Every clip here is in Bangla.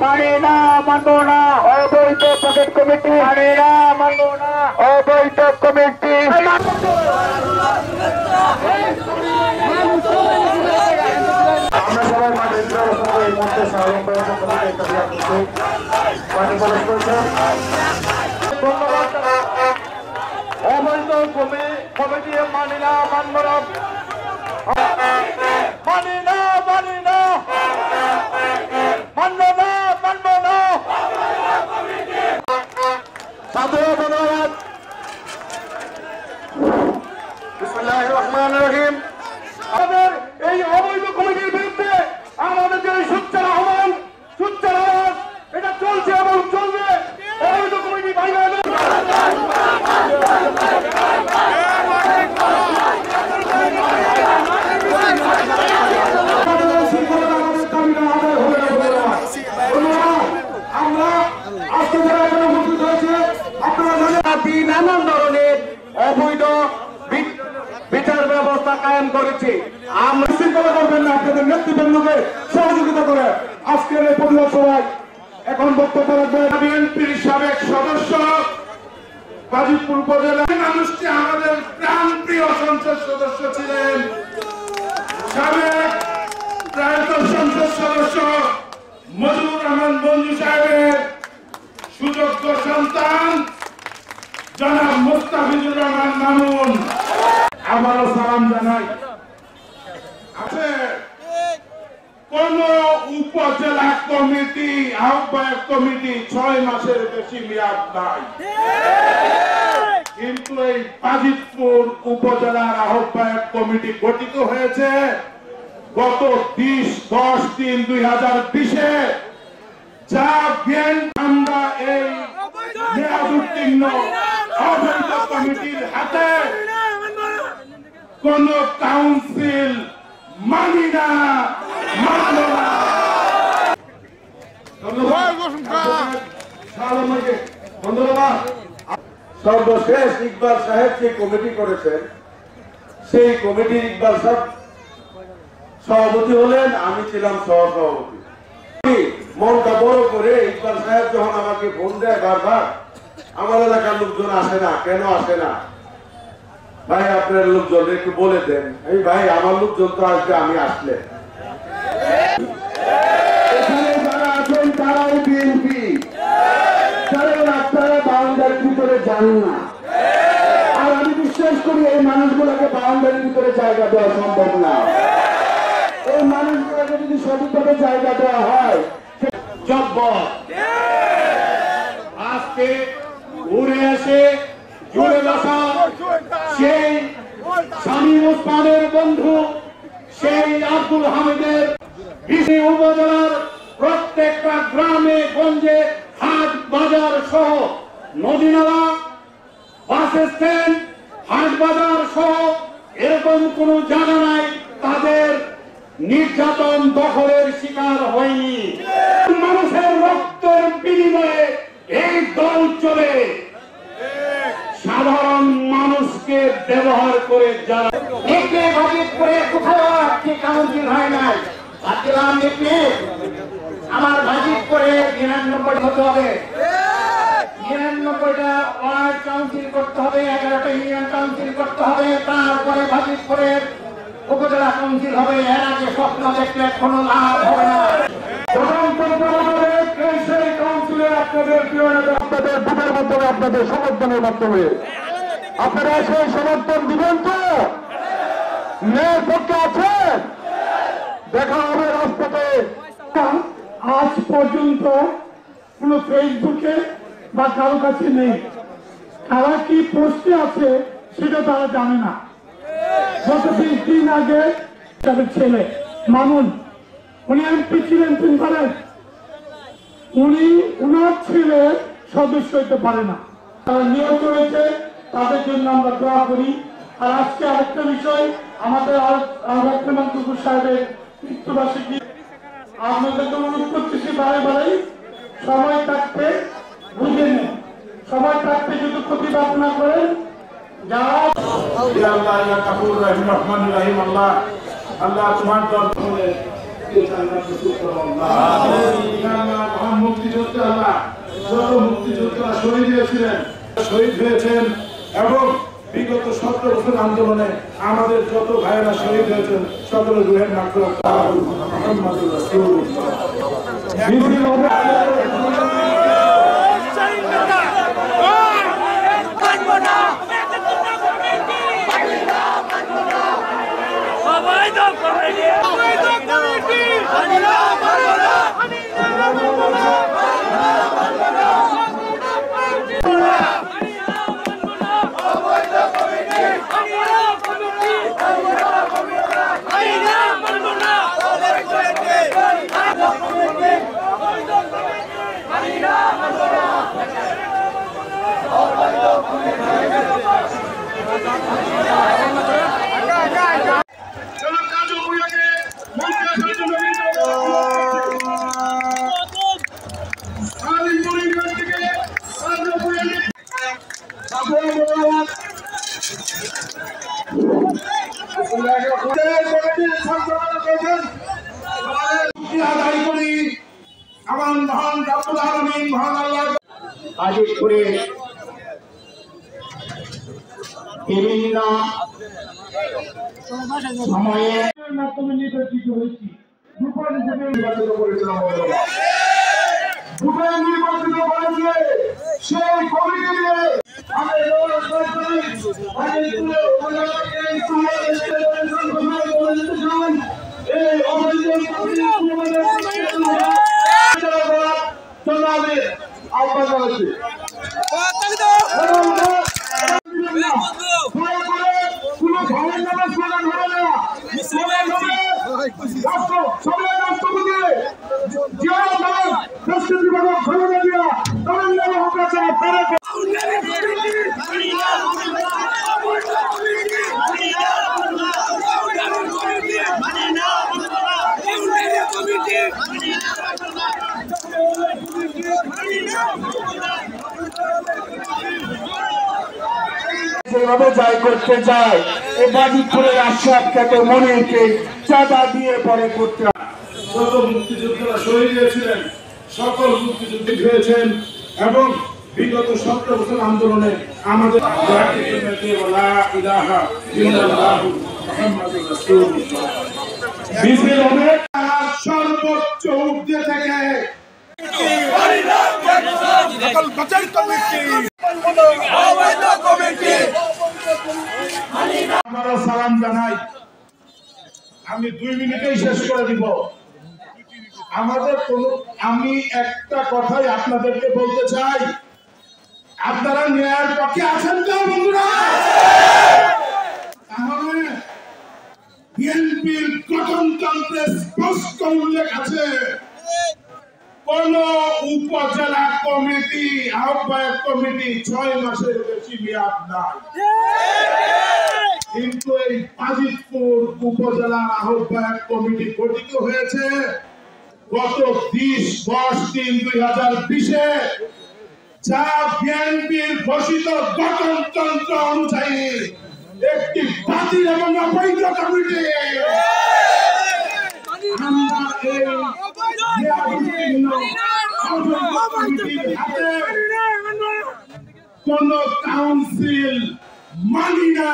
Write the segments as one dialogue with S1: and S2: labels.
S1: মানি না, মানব না। অবৈধ পকেট কমিটি মানি না, মানব না। অবৈধ কমিটি আমরা সবাই মাঠের এই মুহূর্তে স্বাগত অবৈধ কমিটি মানি না, মানব না। মানি না, মানি না, মানব না, মানব না। সাধারণ ধন্যবাদ। বিসমিল্লাহির রহমানির রহিম। আমাদের এই অবৈধ কমিটির বিরুদ্ধে আমাদের যে সোচ্চার আহ্বান, সোচ্চার আওয়াজ, এটা চলছে এবং চলবে। অবৈধ কমিটি বাইরে নানান ধরনের অবৈধ বিচার ব্যবস্থা কায়েম করেছে। আমরা শৃঙ্খলা করবেন না, আপনাদের নেতৃবৃন্দকে সহযোগিতা করে আজকের এই প্রতিবাদ সভায় এখন বক্তব্য রাখবেন বিএনপির সাবেক সদস্য, গাজীপুর উপজেলা মানুষটি আমাদের প্রাণপ্রিয় সংসদ সদস্য ছিলেন, সাবেক ত্রয়োদশ সংসদ সদস্য মজিবুর রহমান মঞ্জু সাহেবের সুযোগ্য সন্তান জনাব মুস্তাফিজুর রহমান মামুন। আবারও সালাম জানাই। কোন উপজেলা কমিটি, আহ্বায়ক কমিটি 6 মাসের বেশি মেয়াদ নাই, কিন্তু এই বাজিতপুর উপজেলার আহ্বায়ক কমিটি গঠিত হয়েছে গত 10/10/2020-এ। যা আমরা এই মেয়াদ উত্তীর্ণ অবৈধ কমিটির হাতে কোন কাউন্সিল মানি না, মানব না। ধন্যবাদ। সর্বশেষ ইকবাল সাহেব যে কমিটি করেছেন, সেই কমিটির ইকবাল সাহেব সভাপতি হলেন, আমি ছিলাম সহসভাপতি। মনটা বড় করে ইকবাল সাহেব যখন আমাকে ফোন দেয় বারবার, আমার এলাকার লোকজন আসে না, কেন আসে না? ভাই আপনার লোকজন একটু বলে দেন। এই ভাই আমার লোকজন তো আসবে, আমি আসলে। এখানে যারা আছেন তারাই বিএনপি, আপনারা বাউন্ডারির ভিতরে যান না। আর আমি বিশ্বাস করি এই মানুষগুলোকে বাউন্ডারির ভিতরে জায়গা দেওয়া সম্ভব না। এই মানুষগুলোকে যদি সঠিকভাবে জায়গা দেওয়া হয়, আজকে ঘুরে এসে জুড়ে বসা সেই শামীম ওসমানের বন্ধু, সেই আব্দুল হামিদের উপজেলার প্রত্যেকটা গ্রামে গঞ্জে হাট বাজার সহ নদী নালা, বাস স্ট্যান্ড, হাট বাজার সহ এরকম কোন জায়গা নাই তাদের নির্যাতন দখলের শিকার হয়নি। মানুষের রক্তের বিনিময়ে এই দল চলে। সাধারণ মানুষকে ব্যবহার করে যারা করে কোথাও আর্থিক কাউন্সিল হয় নাই, আমার ভাজিত করে 99 হতে হবে, 99টা ওয়ার্ড কাউন্সিল করতে হবে, 11টা ইউনিয়ন কাউন্সিল করতে হবে, তারপরে ভাজিত করে উপজেলা কাউন্সিল হবে। এর আগে স্বপ্ন দেখলে কোনো লাভ হবে না। সেই কাউন্সিলে আপনাদের আপনাদের ভোটের মাধ্যমে, আপনাদের সমর্থনের মাধ্যমে আপনারা সেই সমর্থন দিবেন তো? মেয়ের পক্ষে আছেন? দেখা হবে রাজপথে। আজ পর্যন্ত কোন ফেসবুকে বা কারো কাছে নেই, কারা কি পোস্টে আছে সেটা তারা জানে না। গত 20 দিন আগে তাদের ছেলে মামুন, উনি এমপি ছিলেন 3 বারের, উনি উনার ছেলে সদস্য হইতে পারে না, তারা নিয়োগ করেছে, তাদের জন্য আমরা দোয়া করি। আর আজকে আরেকটা বিষয়, আমাদের কুকুর সাহেবের মৃত্যুবার্ষিকী, আপনাদেরকে অনুরোধ করতেছি বারে বারেই সময় থাকতে বুঝে নেন, সময় থাকতে যদি প্রতিবাদ না করেন যারা আল্লাহ তোমার দরবারে
S2: মুক্তিযোদ্ধারা যত মুক্তিযোদ্ধারা শহীদ হয়েছিলেন, শহীদ হয়েছেন এবং বিগত 17 বছর আন্দোলনে আমাদের যত ভাইয়েরা শহীদ হয়েছেন সকলের রুহের মাগফিরাত মুহাম্মাদুর রাসূলুল্লাহ। আমার মহান রব্বুল আলামিন মহান আল্লাহ আদেশ করে বিভিন্ন সময়ে মাধ্যমে নির্বাচিত হয়েছি। দুটো নির্বাচিত করেছিলাম, দুটো নির্বাচিত করেছে সেই কমিটিতে আমি আহ্বান জানাচ্ছি। যেভাবে যাই করতে চায় এই বাজিতপুরের আশরাফ থেকে মনিরকে চাঁদা দিয়ে পরে করতে যত মুক্তিযোদ্ধারা শহীদ হয়েছিলেন সকল মুক্তিযুদ্ধে হয়েছেন এবং বিগত 17 বছর আন্দোলনে আমাদের সর্বোচ্চ ঊর্ধ্বে থেকে সালাম জানাই। আমি 2 মিনিটেই শেষ করে দিব। আমাদের আমি একটা কথাই আপনাদেরকে বলতে চাই, আপনারা ন্যায়ের পক্ষে আছেন তো বন্ধুরা? তাহলে বিএনপির গঠনতন্ত্রে স্পষ্ট উল্লেখ আছে কোন উপজেলা কমিটি আহ্বায়ক কমিটি 6 মাসের বেশি মেয়াদ নাই। কিন্তু এই বাজিতপুর উপজেলার আহ্বায়ক কমিটি গঠিত হয়েছে গত 20/3/2020-এ, যা বিএনপির ঘোষিত গঠনতন্ত্র অনুযায়ী একটি বাতিল এবং অবৈধ কমিটি। কোন কাউন্সিল মানি না।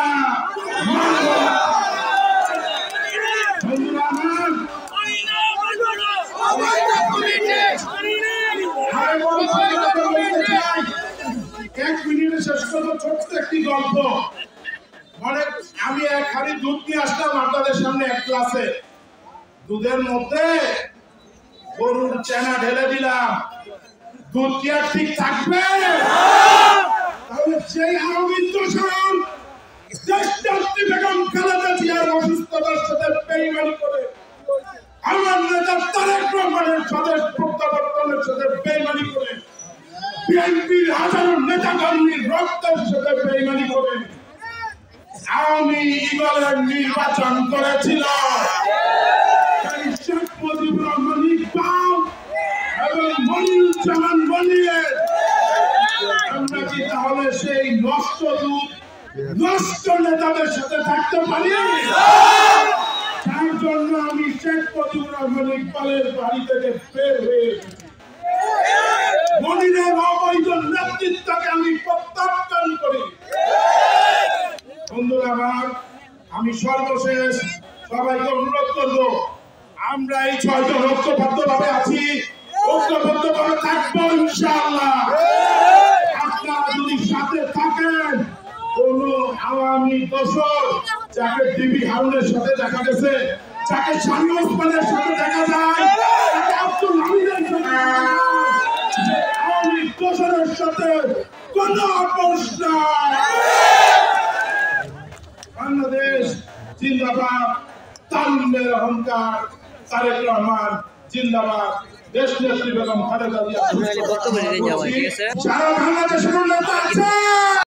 S2: ছোট্ট একটি গল্প। আমি এক হাড়ি দুধ নিয়ে আসলাম আপনাদের সামনে এক ক্লাসে। দুধের মধ্যে গরুর চেনা ঢেলে দিলাম, দুধ কি আর ঠিক থাকবে? তাহলে সেই আরবিন দোষণ দেশনেত্রী বেগম খালেদা জিয়ার অসুস্থতার সাথে বেইমানি করে, আমার নেতা তারেক রহমানের স্বদেশ প্রত্যাবর্তনের সাথে বেইমানি করে, বিএনপির হাজারো নেতা কর্মীর রক্তের সাথে বেইমানি করে আওয়ামী ঈগলের নির্বাচন করেছিল। শেখ মুজিবুর রহমান ইকবাল এবং মনিরুজ্জামান মনিরের আমরা কি তাহলে সেই নষ্ট দুধ নষ্ট নেতাদের সাথে থাকতে পারি? তার জন্য আমি শেখ মুজিবুর রহমান ইকবালের বাড়ি থেকে বের হয়ে মনিরের অবৈধ নেতৃত্বকে আমি প্রত্যাখ্যান করি। বন্ধুরা আমার, আমি সর্বশেষ সবাইকে অনুরোধ করব, আমরা এই 6 জন ঐক্যবদ্ধভাবে আছি, ঐক্যবদ্ধভাবে থাকবো ইনশাআল্লাহ। আপনারা যদি সাথে থাকেন, কোন আওয়ামী দোসর যাকে ডিবি হারুনের সাথে দেখা গেছে, যাকে শামীম ওসমানের সাথে দেখা যায়, যাকে আব্দুল হামিদের সাথে দেখা যায়, আওয়ামী দোসরের সাথে কোন আপোষ নাই। বাংলাদেশ জিন্দাবাদ, তারুণ্যের অহংকার তারেক রহমান জিন্দাবাদ, দেশ নেত্রী বেগম খালেদা জিয়া।
S3: বক্তব্য দিতে যাওয়া, ঠিক আছে?
S2: সারা বাংলাদেশের নেতা আছে।